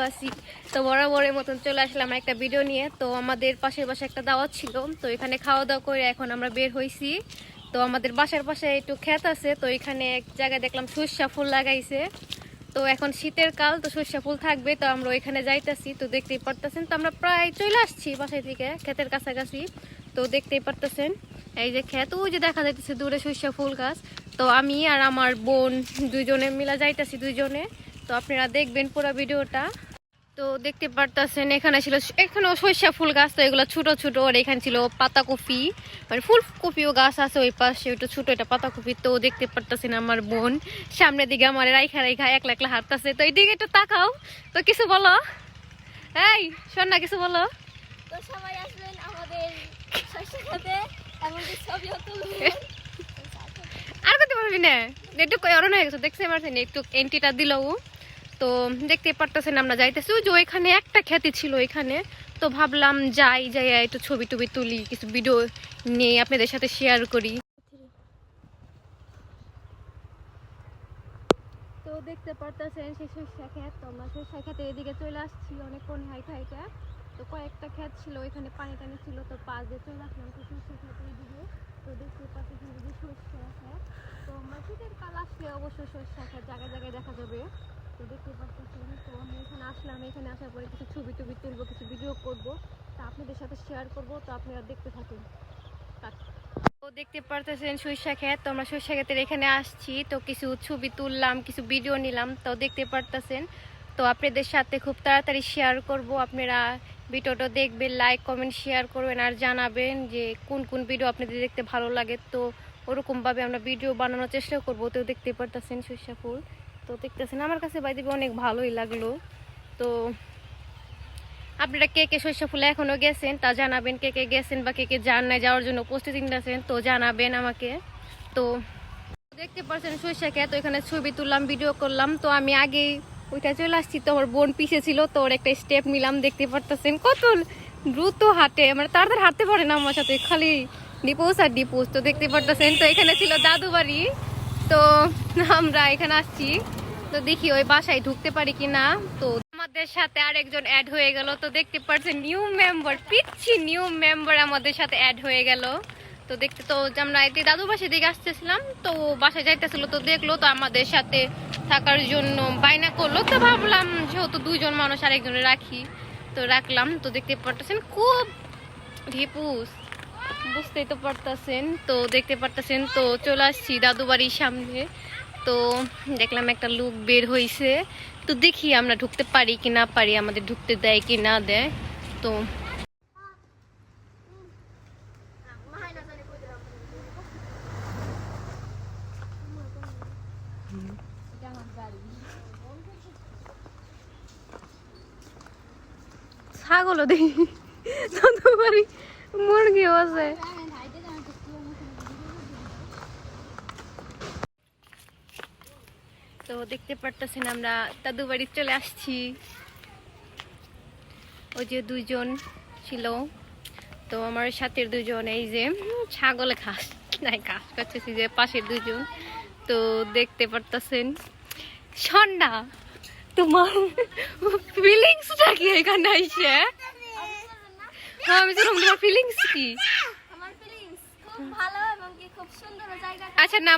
আছি। তো বরাবরের মতন চলে আসলাম একটা ভিডিও নিয়ে। তো আমাদের পাশের বাসায় একটা দাওয়াত ছিল, তো এখানে খাওয়া দাওয়া করে এখন আমরা বের হয়েছি। তো আমাদের বাসার পাশে একটু ক্ষেত আছে, তো এখানে এক জায়গায় দেখলাম সর্ষা ফুল লাগাইছে। তো এখন শীতের কাল, তো সর্ষা ফুল থাকবে, তো আমরা ওইখানে যাইতেছি। তো দেখতেই পারতেছেন, তো আমরা প্রায় চলে আসছি বাসায় থেকে, ক্ষেতের কাছাকাছি। তো দেখতেই পারতেছেন এই যে ক্ষেত, ওই যে দেখা যাইতেছে দূরে সর্ষা ফুল গাছ। তো আমি আর আমার বোন দুইজনে মিলা যাইতেছি দুইজনে। তো আপনারা দেখবেন পুরো ভিডিওটা। তো দেখতে পারতেছেন এখানে ছিল, এখানেও সর্ষা ফুল গাছ, তো এগুলো ছোট ছোট। আর এখানে ছিল পাতাকপি, মানে ফুলকপিও গাছ আছে ওই পাশে, ওইটা ছোট, এটা পাতাকপি। তো দেখতে পারতেছেন আমার বোন সামনের দিকে আমার রাইখা রাইখা একলা একলা হাঁটতেছে। তো এই দিকে একটু তাকাও, তো কিছু বলো। এই শোন না, কিছু বলো। তো সবাই আসবেন আমাদের শস্য খেতে, এমনকি ছবিও তুলবেন। আর করতে পারবি না, একটু অরণ হয়ে গেছে, দেখতে পারছেন একটু এন্ট্রিটা দিল। তো দেখতে পারতেছেন আমরা যাইতেছি, ওই যে ওইখানে একটা খ্যাতি ছিল ওইখানে। তো ভাবলাম যাই যাই একটু ছবি টবি তুলি, কিছু ভিডিও নিয়ে আপনাদের সাথে শেয়ার করি। তো দেখতে পারতেছেন সেই সর্ষা ক্ষেত, তো আমরা সর্ষা ক্ষেতের এদিকে চলে আসছি অনেকক্ষণ হাইটা হাইটা। তো কয়েকটা ক্ষেত ছিল ওইখানে, পানি টানি ছিল, তো পাশ দিয়ে চলে আসলাম সর্ষা ক্ষেতের এদিকে। তো দেখতে পাচ্ছেন যে সর্ষা ক্ষেত, তো আমরা শীতের কাল আসলে অবশ্যই সর্ষা ক্ষেত জায়গায় জায়গায় দেখা যাবে। তো দেখতে পাচ্ছেন, তো আমি এখানে আসলাম, এখানে আসার পরে কিছু ছবি টবি তুলবো, কিছু ভিডিও করবো, তা আপনাদের সাথে শেয়ার করবো। তো আপনারা দেখতে থাকুন। তো দেখতে পারতেছেন সরিষা ক্ষেত, তো আমরা সরিষা ক্ষেতের এখানে আসছি, তো কিছু ছবি তুললাম, কিছু ভিডিও নিলাম। তো দেখতে পারতেছেন, তো আপনাদের সাথে খুব তাড়াতাড়ি শেয়ার করব। আপনারা ভিডিওটা দেখবেন, লাইক কমেন্ট শেয়ার করবেন, আর জানাবেন যে কোন কোন ভিডিও আপনাদের দেখতে ভালো লাগে। তো ওরকমভাবে আমরা ভিডিও বানানোর চেষ্টা করব। তো দেখতে পারতেছেন সরিষা ফুল, তো দেখতেছেন আমার কাছে বাইরে অনেক ভালোই লাগলো। তো আপনারা কে কে সরিষা ফুলে এখনো গেছেন তা জানাবেন, কে কে গেছেন বা কে কে যান না, যাওয়ার জন্য প্রস্তুতি নিতেছেন তো জানাবেন আমাকে। তো দেখতে পাচ্ছেন সরিষা ক্ষেত, তো এখানে ছবি তুললাম, ভিডিও করলাম। তো আমি আগেই ওইটা চলে আসছি, তো আমার বোন পিছে ছিল, তো ওর একটা স্টেপ নিলাম। দেখতে পারতেছেন কত দ্রুত হাঁটে, মানে তাড়াতাড়ি হাঁটতে পারে না আমার সাথে, খালি ডিপোজ আর ডিপোজ। তো দেখতে পারতেছেন, তো এখানে ছিল দাদু বাড়ি, তো আমরা এখানে আসছি। তো দেখি ওই বাসায় ঢুকতে পারি কিনা। তো আমাদের সাথে আরেকজন অ্যাড হয়ে গেল, তো দেখতে পাচ্ছেন নিউ মেম্বার, পিচ্ছি নিউ মেম্বার আমাদের সাথে অ্যাড হয়ে গেল। তো দেখতে, তো আমরা এতে দাদু বাসার দিকে আসতেছিলাম, তো বাসায় যাইতেছিল, তো দেখলো, তো আমাদের সাথে থাকার জন্য বায়না করলো। তো ভাবলাম যেহেতু দুইজন মানুষ আরেকজনে রাখি, তো রাখলাম। তো দেখতে পারতেছেন খুব ঢিপুস, বুঝতেই তো পারতেছেন। তো দেখতে পারতেছেন, তো চলে আসছি দাদু বাড়ির সামনে। তো দেখলাম একটা লোক বের হয়েছে, তো দেখি আমরা ঢুকতে পারি কি না পারি, আমাদের ঢুকতে দেয় কি না দেয়। তো ছাগলও দেখি, দাদু বাড়ি মুরগিও আছে। তো দেখতে পারতেছেন আমরা দাদু বাড়ি চলে আসছি। ওই যে দুইজন ছিল, তো আমার সাথে দুইজন, এই যে ছাগলে ঘাস নাই, ঘাস খাচ্ছে যে পাশের দুইজন। তো দেখতে পারতেছেন সন্ধ্যা, তোমার ফিলিংসটা কি এখানে আইসে? আমি যেরকম, তোমার ফিলিংস কি? আমার ফিলিংস খুব ভালো এবং কি খুব সুন্দর জায়গা। আচ্ছা না